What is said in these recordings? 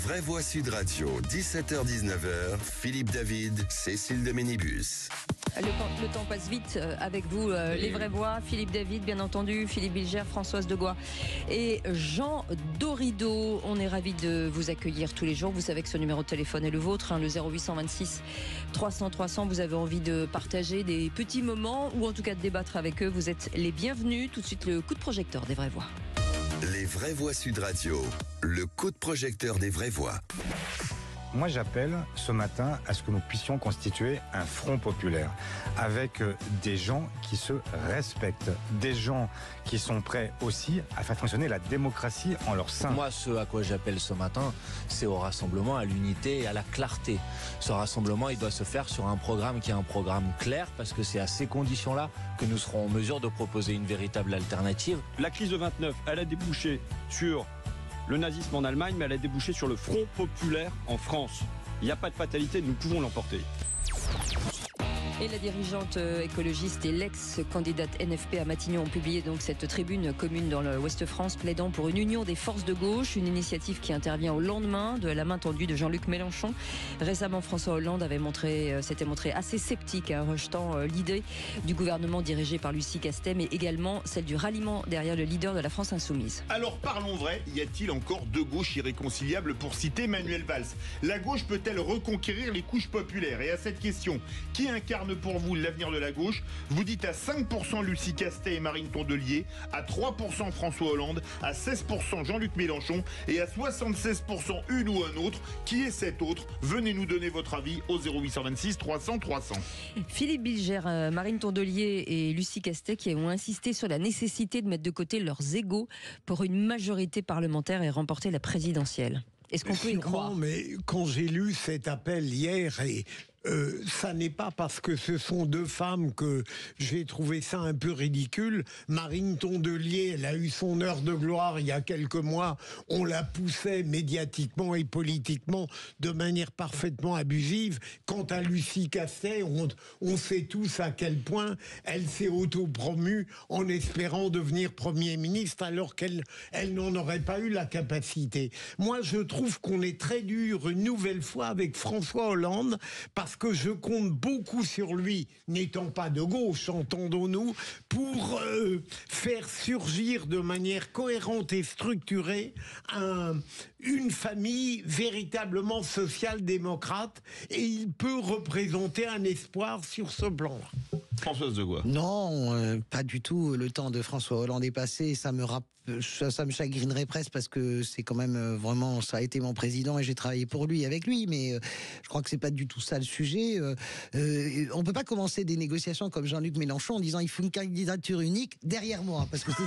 Vraie Voix Sud Radio, 17h-19h, Philippe David, Cécile de Ménibus. Le temps passe vite avec vous, les vraies voix. Philippe David, bien entendu, Philippe Bilger, Françoise Degois et Jean Dorido. On est ravis de vous accueillir tous les jours. Vous savez que ce numéro de téléphone est le vôtre, le 0826 300 300. Vous avez envie de partager des petits moments ou en tout cas de débattre avec eux. Vous êtes les bienvenus. Tout de suite, le coup de projecteur des vraies voix. Les vraies voix Sud Radio, le coup de projecteur des vraies voix. Moi, j'appelle ce matin à ce que nous puissions constituer un front populaire avec des gens qui se respectent, des gens qui sont prêts aussi à faire fonctionner la démocratie en leur sein. Moi, ce à quoi j'appelle ce matin, c'est au rassemblement, à l'unité et à la clarté. Ce rassemblement, il doit se faire sur un programme qui est un programme clair, parce que c'est à ces conditions-là que nous serons en mesure de proposer une véritable alternative. La crise de 29, elle a débouché sur le nazisme en Allemagne, mais elle a débouché sur le Front populaire en France. Il n'y a pas de fatalité, nous pouvons l'emporter. Et la dirigeante écologiste et l'ex-candidate NFP à Matignon ont publié donc cette tribune commune dans l'Ouest France plaidant pour une union des forces de gauche, une initiative qui intervient au lendemain de la main tendue de Jean-Luc Mélenchon. Récemment, François Hollande s'était montré assez sceptique, rejetant l'idée du gouvernement dirigé par Lucie Castet, mais également celle du ralliement derrière le leader de la France Insoumise. Alors parlons vrai, y a-t-il encore deux gauches irréconciliables pour citer Manuel Valls? La gauche peut-elle reconquérir les couches populaires? Et à cette question, qui incarne pour vous l'avenir de la gauche? Vous dites à 5% Lucie Castet et Marine Tondelier, à 3% François Hollande, à 16% Jean-Luc Mélenchon et à 76% une ou un autre. Qui est cet autre? Venez nous donner votre avis au 0826 300 300. Philippe Bilger, Marine Tondelier et Lucie Castet qui ont insisté sur la nécessité de mettre de côté leurs égos pour une majorité parlementaire et remporter la présidentielle. Est-ce qu'on peut y croire? Mais quand j'ai lu cet appel hier, et ça n'est pas parce que ce sont deux femmes que j'ai trouvé ça un peu ridicule. Marine Tondelier, elle a eu son heure de gloire il y a quelques mois. On la poussait médiatiquement et politiquement de manière parfaitement abusive. Quant à Lucie Castet, on sait tous à quel point elle s'est autopromue en espérant devenir Premier ministre alors qu'elle n'en aurait pas eu la capacité. Moi, je trouve qu'on est très dur une nouvelle fois avec François Hollande parce que je compte beaucoup sur lui, n'étant pas de gauche, entendons-nous, pour faire surgir de manière cohérente et structurée une famille véritablement social-démocrate, et il peut représenter un espoir sur ce plan-là. Françoise Degois. Non, pas du tout. Le temps de François Hollande est passé. Ça me chagrinerait presque parce que c'est quand même vraiment, ça a été mon président et j'ai travaillé pour lui, avec lui. Mais je crois que c'est pas du tout ça le sujet. On peut pas commencer des négociations comme Jean-Luc Mélenchon en disant il faut une candidature unique derrière moi, parce que c'est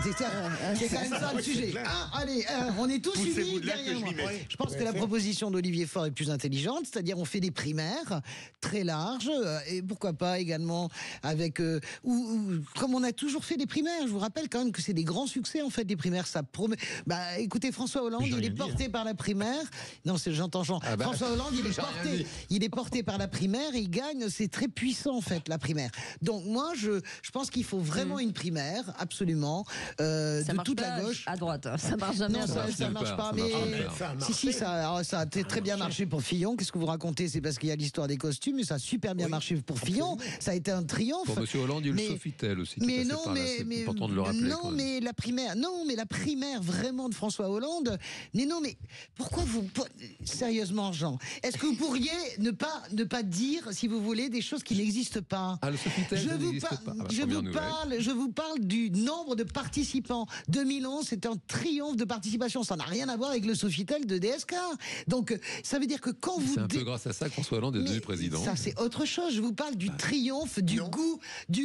quand même ça le sujet. Allez, on est tous unis derrière moi. Je pense que la proposition d'Olivier Faure est plus intelligente, c'est-à-dire on fait des primaires très larges et pourquoi pas également avec comme on a toujours fait des primaires. Je vous rappelle quand même que c'est des grands succès en fait des primaires. Ça promet. Écoutez, François Hollande, il est porté par la primaire. Non, j'entends Jean. François Hollande, il est porté par la primaire et il gagne. C'est très puissant en fait la primaire. Donc moi, je pense qu'il faut vraiment une primaire, absolument, de toute la gauche. À droite, ça marche jamais. Non, ça marche pas. Mais ça a très bien marché pour Fillon. Qu'est-ce que vous racontez? C'est parce qu'il y a l'histoire des costumes, et ça a super bien marché pour Fillon. Ça a été un triomphe. Pour Monsieur Hollande, il y a eu le Sofitel aussi. C'est important de le rappeler. Mais la primaire vraiment de François Hollande. Mais pourquoi sérieusement, Jean, est-ce que vous pourriez ne pas dire, si vous voulez, des choses qui n'existent pas? Le Sofitel, ça n'existe pas. Je vous parle du nombre de participants. 2011, c'est un triomphe de participation. Ça n'a rien à voir avec le Sofitel de DSK. Donc, ça veut dire que quand vous... C'est un peu grâce à ça que François Hollande est devenu président. Ça, c'est autre chose. Je vous parle du triomphe, du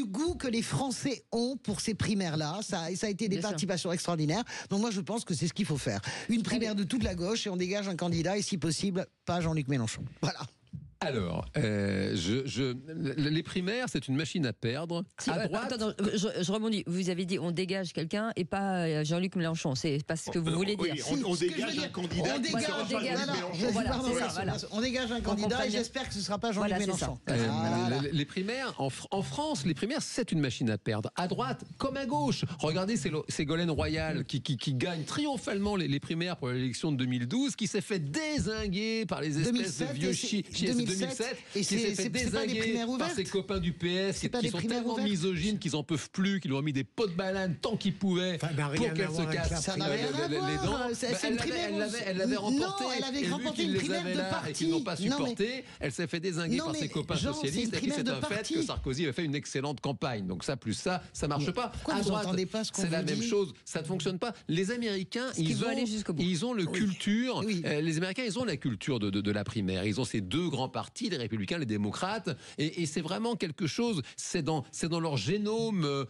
goût que les Français ont pour ces primaires-là. Ça a été des participations extraordinaires. Donc moi, je pense que c'est ce qu'il faut faire. Une primaire de toute la gauche et on dégage un candidat et si possible, pas Jean-Luc Mélenchon. Voilà. Alors, les primaires, c'est une machine à perdre. À droite. Attends, je rebondis. Vous avez dit on dégage quelqu'un et pas Jean-Luc Mélenchon. C'est pas ce que vous voulez dire. On dégage un candidat. On dégage un candidat et j'espère que ce ne sera pas Jean-Luc Mélenchon. Les primaires, en France, les primaires, c'est une machine à perdre. À droite comme à gauche. Regardez Ségolène Royal qui gagne triomphalement les primaires pour l'élection de 2012, qui s'est fait dézinguer par les espèces de vieux chiens. 2007, qui s'est fait dézinguer par ses copains du PS qui sont tellement misogynes qu'ils n'en peuvent plus, qu'ils lui ont mis des pots de banane tant qu'ils pouvaient pour qu'elle se casse les dents. Elle l'avait remporté. Elle avait remporté une primaire de parti. Et qu'ils n'ont pas supporté. Elle s'est fait dézinguer par ses copains socialistes. Et puis c'est un fait que Sarkozy avait fait une excellente campagne. Donc ça plus ça marche pas. À droite, c'est la même chose. Ça ne fonctionne pas. Les Américains, ils ont le culture. Les Américains, ils ont la culture de la primaire. Ils ont ces deux grands partis, les Républicains, les démocrates, et c'est vraiment quelque chose. C'est dans leur génome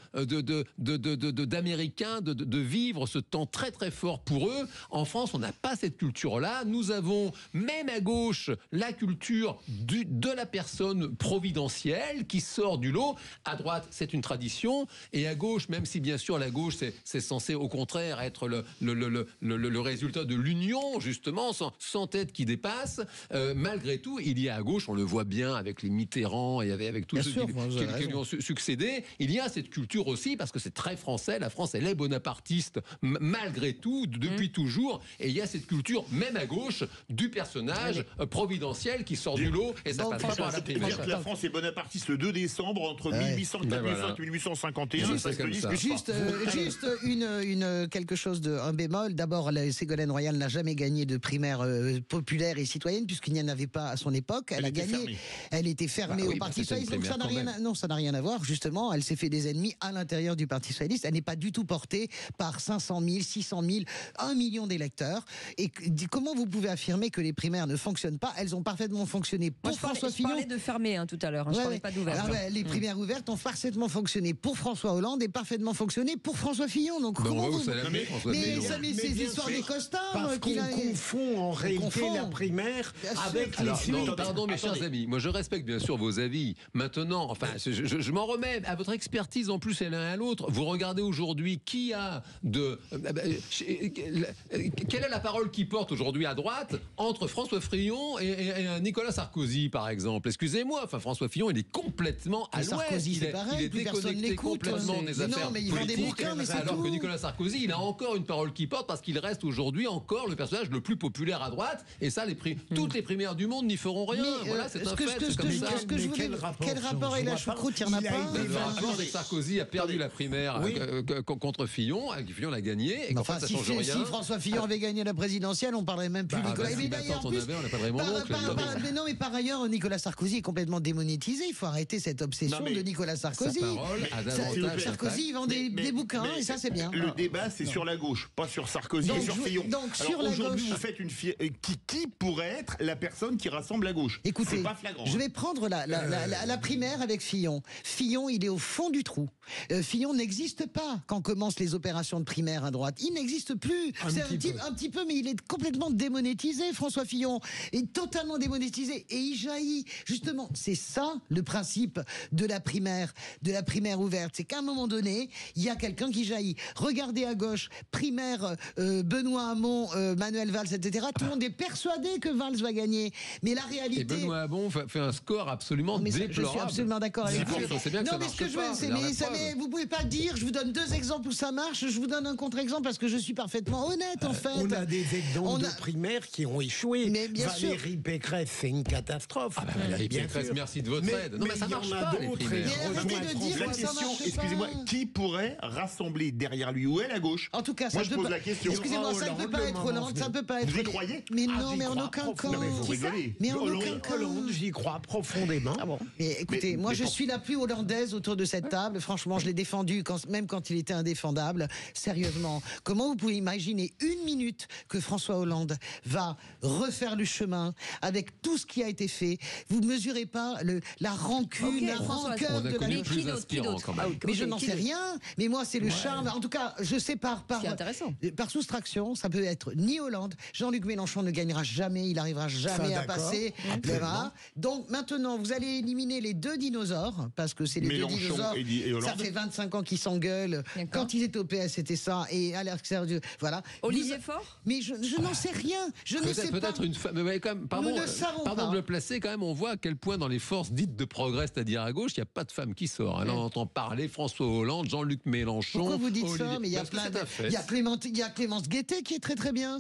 d'Américains de vivre ce temps très très fort pour eux. En France, on n'a pas cette culture-là. Nous avons, même à gauche, la culture de la personne providentielle qui sort du lot. À droite, c'est une tradition, et à gauche, même si bien sûr la gauche, c'est censé au contraire être le résultat de l'union, justement, sans tête qui dépasse. Malgré tout, il y a à gauche, on le voit bien avec les Mitterrand et avec tous ceux qui lui ont succédé, il y a cette culture aussi, parce que c'est très français, la France elle est bonapartiste malgré tout, depuis toujours, et il y a cette culture, même à gauche, du personnage providentiel qui sort du lot, et ça passe pas par la primaire. La France est bonapartiste le 2 décembre, entre 1845 et 1851. Juste quelque chose un bémol. D'abord, Ségolène Royal n'a jamais gagné de primaire populaire et citoyenne, puisqu'il n'y en avait pas à son époque. Elle a gagné. Elle était fermée au Parti socialiste. Donc ça n'a rien à voir. Justement, elle s'est fait des ennemis à l'intérieur du Parti socialiste. Elle n'est pas du tout portée par 500 000, 600 000, 1 million d'électeurs. Et comment vous pouvez affirmer que les primaires ne fonctionnent pas? Elles ont parfaitement fonctionné pour François Fillon. Je parlais de fermer tout à l'heure. Je parlais pas d'ouvert. Les primaires ouvertes ont parfaitement fonctionné pour François Hollande et parfaitement fonctionné pour François Fillon. Donc comment vous... Mais ces histoires des costards. Parce qu'on confond en réalité la primaire avec les suites. Pardon mes chers amis, moi je respecte bien sûr vos avis. Maintenant, enfin, je m'en remets à votre expertise en plus et l'un à l'autre. Vous regardez aujourd'hui qui a quelle est la parole qui porte aujourd'hui à droite entre François Fillon et Nicolas Sarkozy par exemple. Excusez-moi, enfin François Fillon il est complètement à l'ouest. Sarkozy c'est pareil, plus personne l'écoute complètement des affaires politiques. Alors que Nicolas Sarkozy il a encore une parole qui porte parce qu'il reste aujourd'hui encore le personnage le plus populaire à droite, et ça toutes les primaires du monde n'y feront rien. Voilà, c'est un fait, c'est comme ça. Quel rapport est la choucroute? Il n'y en a pas. Le rapport avec Sarkozy a perdu la primaire contre Fillon, Fillon l'a gagné, et qu'en fait ça change rien. Si François Fillon avait gagné la présidentielle, on parlerait même plus de Nicolas. Mais non, mais par ailleurs, Nicolas Sarkozy est complètement démonétisé. Il faut arrêter cette obsession de Nicolas Sarkozy. Sarkozy, il vend des bouquins, et ça c'est bien. Le débat, c'est sur la gauche, pas sur Sarkozy et sur Fillon. Donc sur la gauche, vous faites qui pourrait être la personne qui rassemble la gauche? Écoutez, je vais prendre la primaire avec Fillon. Fillon, il est au fond du trou. Fillon n'existe pas quand commencent les opérations de primaire à droite. Il n'existe plus. C'est un petit peu, mais il est complètement démonétisé, François Fillon. Il est totalement démonétisé. Et il jaillit. Justement, c'est ça le principe de la primaire ouverte. C'est qu'à un moment donné, il y a quelqu'un qui jaillit. Regardez à gauche, primaire Benoît Hamon, Manuel Valls, etc. Tout le monde est persuadé que Valls va gagner. Mais la réalité... Et Benoît Hamon fait un score absolument déplorable. Je suis absolument d'accord avec vous. C'est bien que ça marche pas. Mais vous pouvez pas dire, je vous donne 2 exemples où ça marche, je vous donne un contre-exemple parce que je suis parfaitement honnête en fait. On a des exemples de primaires qui ont échoué. Mais bien Valérie Pécresse, c'est une catastrophe. Valérie Pécresse, merci de votre aide. Non mais ça marche pas les primaires. La question, excusez-moi, qui pourrait rassembler derrière lui ou elle à gauche? En tout cas, moi je pose la question. Excusez-moi, ça ne peut pas être Hollande, ça ne peut pas être. Vous y croyez? Mais non, mais en aucun cas. Mais vous rigolez. Mais en aucun cas. Hollande, j'y crois profondément. Mais écoutez, moi je suis la plus hollandaise autour de cette table. Franchement, je l'ai défendu même quand il était indéfendable. Sérieusement, comment vous pouvez imaginer une minute que François Hollande va refaire le chemin avec tout ce qui a été fait? Vous ne mesurez pas la rancune, la rancœur de la gauche. Mais je n'en sais rien. Mais moi, c'est le charme. En tout cas, je sais par soustraction, ça peut être ni Hollande. Jean-Luc Mélenchon ne gagnera jamais. Il n'arrivera jamais à passer. Voilà. Donc maintenant, vous allez éliminer les 2 dinosaures, parce que c'est les Mélenchon 2 dinosaures. et Hollande. Ça fait 25 ans qu'ils s'engueulent. D'accord. Quand ils étaient au PS, c'était ça. Et Alex Serdieu, voilà. Olivier Vous- Faure Mais je n'en sais rien. Je ne sais pas. Peut-être une femme. Mais quand même, pardon, Nous ne savons pardon pas. de le placer, quand même, on voit à quel point dans les forces dites de progrès, c'est-à-dire à gauche, il n'y a pas de femme qui sort. Alors, on entend parler François Hollande, Jean-Luc Mélenchon. Pourquoi vous dites ça? Olivier- Mais il y a Parce que plein c'est de. un fait. Il y a Clémence Guettet qui est très très bien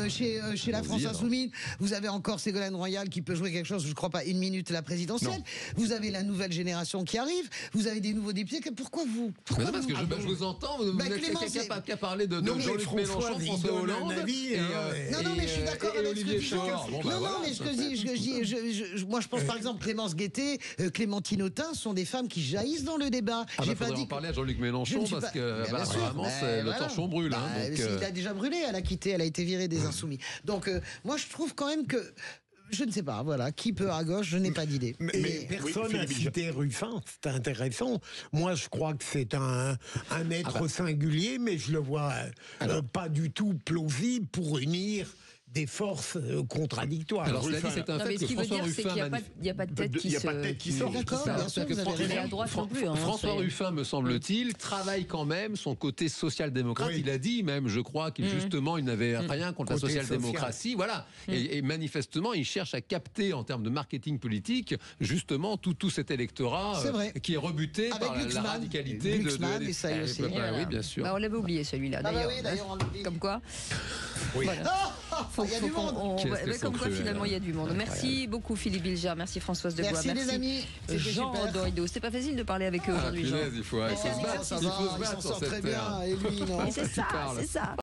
chez la France alors. Insoumise. Vous avez encore Ségolène Royal qui peut jouer quelque chose, je ne crois pas, 1 minute la présidentielle. Vous avez la nouvelle génération qui arrive. Vous avez des nouveaux députés. Pourquoi vous Mais non, parce que je vous entends, vous êtes Clément, quelqu'un qui a parlé de Non, mais Jean-Luc François, Mélenchon, il François donne un Hollande. avis, Non, mais je suis d'accord et avec ce que Olivier dit Faure. Bon, bah, non, voilà, mais ce ça que je dis, moi je pense par exemple Clémence Guettet, Clémentine Autain sont des femmes qui jaillissent dans le débat. Ah J'ai bah, pas faudrait dit en parler à Jean-Luc Je Mélenchon ne suis parce pas- que Mais bah, bien sûr, vraiment mais le voilà. torchon brûle. Bah, Donc, il a déjà brûlé, elle a quitté, elle a été virée des Insoumis. Donc moi je trouve quand même que je ne sais pas, voilà, qui peut à gauche, je n'ai pas d'idée. Mais personne n'a Philippe cité Ruffin, c'est intéressant. Moi, je crois que c'est un être singulier, mais je le vois pas du tout plausible pour unir des forces contradictoires. Alors, cela dit, c'est un Non, mais fait ce que qui veut François dire, c'est qu'il Ruffin n'y a pas de tête qui Il y a pas de tête qui sort. D'accord, Ça, bien sûr, c'est-à-dire vous que avez Et raison. à droite non plus. hein, François c'est- Ruffin, me semble-t-il, travaille quand même son côté social-démocrate. Oui. Il a dit même, je crois, qu'il justement, il n'avait rien contre la Côté social-démocratie. Voilà. Et manifestement, il cherche à capter en termes de marketing politique, justement, tout cet électorat C'est vrai. qui est rebuté Avec par la Glucksmann. radicalité Glucksmann et ça y est aussi. Bah, Et voilà. oui, bien sûr. Bah, on l'avait oublié celui-là Ah bah d'ailleurs. oui, d'ailleurs, on l'oublie. Comme quoi. Oui. Il y a du monde. Qu'est-ce que Comme sont quoi cruels, finalement il y a du monde. Merci beaucoup Philippe Bilger, merci Françoise Debois, Merci les amis. C'était Jean super. Rodorido. C'était pas facile de parler avec eux Ah, aujourd'hui, Jean. punaise, il faut se battre. Ça Il faut va, se il battre s'en sur sort cette très terre. bien. Et lui, non. Et c'est ça, parles. c'est ça.